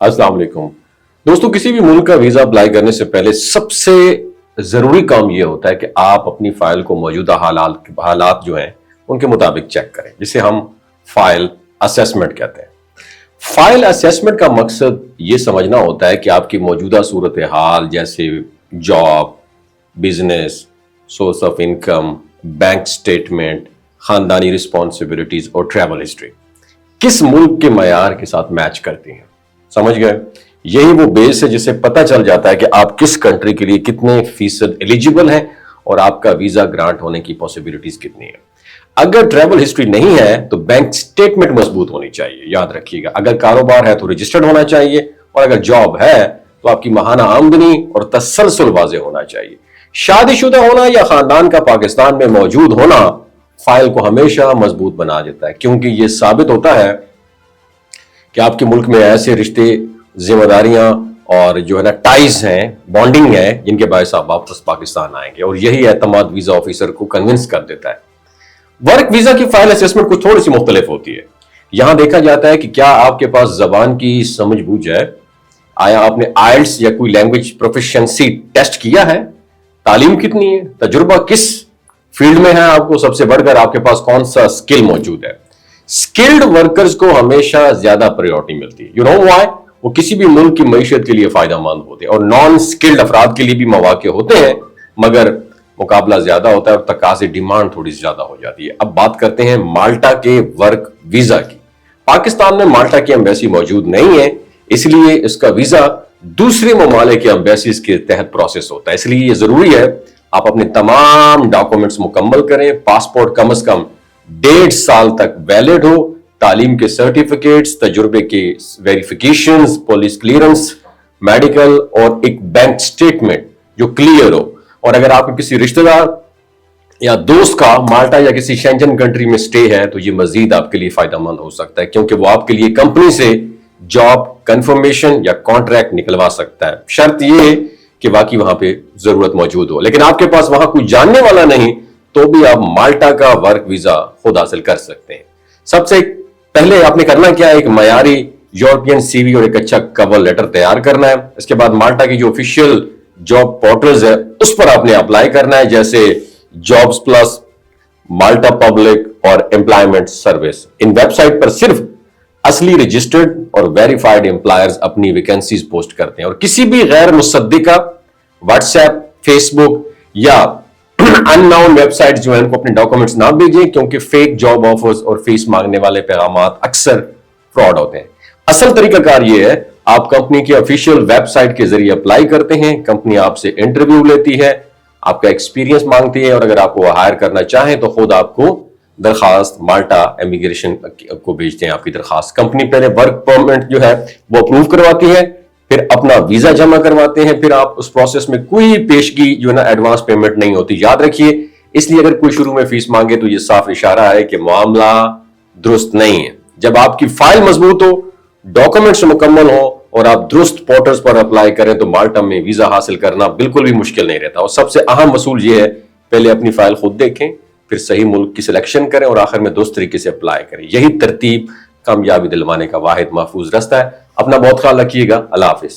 अस्सलाम वालेकुम दोस्तों, किसी भी मुल्क का वीजा अप्लाई करने से पहले सबसे जरूरी काम यह होता है कि आप अपनी फाइल को मौजूदा हालात जो हैं उनके मुताबिक चेक करें, जिसे हम फाइल असेसमेंट कहते हैं। फाइल असेसमेंट का मकसद ये समझना होता है कि आपकी मौजूदा सूरत हाल जैसे job, business, source of income, bank statement, खानदानी रिस्पॉन्सिबिलिटीज और ट्रैवल हिस्ट्री किस मुल्क के मयार के साथ मैच करती हैं। समझ गए? यही वो बेस है जिससे पता चल जाता है कि आप किस कंट्री के लिए कितने फीसद एलिजिबल हैं और आपका वीजा ग्रांट होने की पॉसिबिलिटीज कितनी है। अगर ट्रैवल हिस्ट्री नहीं है तो बैंक स्टेटमेंट मजबूत होनी चाहिए, याद रखिएगा। अगर कारोबार है तो रजिस्टर्ड होना चाहिए, और अगर जॉब है तो आपकी माहाना आमदनी और तसलसल वाज़ेह होना चाहिए। शादीशुदा होना या खानदान का पाकिस्तान में मौजूद होना फाइल को हमेशा मजबूत बना देता है, क्योंकि यह साबित होता है कि आपके मुल्क में ऐसे रिश्ते, जिम्मेदारियां और जो है ना टाइज हैं, बॉन्डिंग है, जिनके बायस आप वापस पाकिस्तान आएंगे, और यही एतमाद वीजा ऑफिसर को कन्विंस कर देता है। वर्क वीजा की फाइल असेसमेंट कुछ थोड़ी सी मुख्तलिफ होती है। यहां देखा जाता है कि क्या आपके पास जबान की समझ बूझ है, आया आपने आइल्स या कोई लैंग्वेज प्रोफिशिएंसी टेस्ट किया है, तालीम कितनी है, तजुर्बा किस फील्ड में है, आपको सबसे बढ़कर आपके पास कौन सा स्किल मौजूद है। स्किल्ड वर्कर्स को हमेशा ज्यादा प्रायोरिटी मिलती है। You know why? वो किसी भी मुल्क की मईशत के लिए फायदेमंद होते हैं, और नॉन स्किल्ड अफराद के लिए भी मौके होते हैं, मगर मुकाबला ज्यादा होता है और तकाज़े डिमांड थोड़ी सी ज्यादा हो जाती है। अब बात करते हैं माल्टा के वर्क वीजा की। पाकिस्तान में माल्टा की एम्बेसी मौजूद नहीं है, इसलिए इसका वीजा दूसरे ममालिक के एम्बेसीज के तहत प्रोसेस होता है। इसलिए यह जरूरी है आप अपने तमाम डॉक्यूमेंट्स मुकम्मल करें। पासपोर्ट कम से कम 1.5 साल तक वैलिड हो, तालीम के सर्टिफिकेट्स, तजुर्बे के वेरिफिकेशंस, पुलिस क्लियरेंस, मेडिकल और एक बैंक स्टेटमेंट जो क्लियर हो। और अगर आपके किसी रिश्तेदार या दोस्त का माल्टा या किसी शेंजन कंट्री में स्टे है तो ये मजीद आपके लिए फायदेमंद हो सकता है, क्योंकि वो आपके लिए कंपनी से जॉब कंफर्मेशन या कॉन्ट्रैक्ट निकलवा सकता है। शर्त ये कि वाकई वहां पे जरूरत मौजूद हो, लेकिन आपके पास वहां कोई जानने वाला नहीं तो भी आप माल्टा का वर्क वीजा खुद हासिल कर सकते हैं। सबसे पहले आपने करना क्या है, एक मयारी यूरोपियन सीवी और एक अच्छा कवर लेटर तैयार करना है। इसके बाद माल्टा की जो ऑफिशियल जॉब पोर्टल्स है उस पर आपने अप्लाई करना है, जैसे जॉब्स प्लस, माल्टा पब्लिक और एम्प्लॉयमेंट सर्विस। इन वेबसाइट पर सिर्फ असली रजिस्टर्ड और वेरीफाइड एम्प्लॉयर्स अपनी वैकेंसीज पोस्ट करते हैं, और किसी भी गैर मुसद्दिका व्हाट्सएप, फेसबुक या अननोन वेबसाइट जो है उनको अपने डॉक्यूमेंट्स ना भेजें, क्योंकि फेक जॉब ऑफर्स और फीस मांगने वाले पैगामात अक्सर फ्रॉड होते हैं। असल तरीकाकार ये है, आप कंपनी की ऑफिशियल वेबसाइट के जरिए अप्लाई करते हैं, कंपनी आपसे इंटरव्यू लेती है, आपका एक्सपीरियंस मांगती है, और अगर आपको हायर करना चाहें तो खुद आपको दरखास्त माल्टा इमिग्रेशन को भेजते हैं आपकी दरखास्त। कंपनी पहले वर्क परमिट जो है वो अप्रूव करवाती है, फिर अपना वीजा जमा करवाते हैं, फिर आप उस प्रोसेस में कोई पेशगी जो है ना एडवांस पेमेंट नहीं होती, याद रखिए। इसलिए अगर कोई शुरू में फीस मांगे तो ये साफ इशारा है कि मामला दुरुस्त नहीं है। जब आपकी फाइल मजबूत हो, डॉक्यूमेंट्स मुकम्मल हो और आप दुरुस्त पोर्टल्स पर अप्लाई करें तो माल्टा में वीजा हासिल करना बिल्कुल भी मुश्किल नहीं रहता। और सबसे अहम असूल ये है, पहले अपनी फाइल खुद देखें, फिर सही मुल्क की सिलेक्शन करें और आखिर में दुरुस्त तरीके से अप्लाई करें। यही तरतीब कामयाबी दिलवाने का वाहिद महफूज रास्ता है। अपना बहुत ख्याल रखिएगा। अल्लाह हाफिज।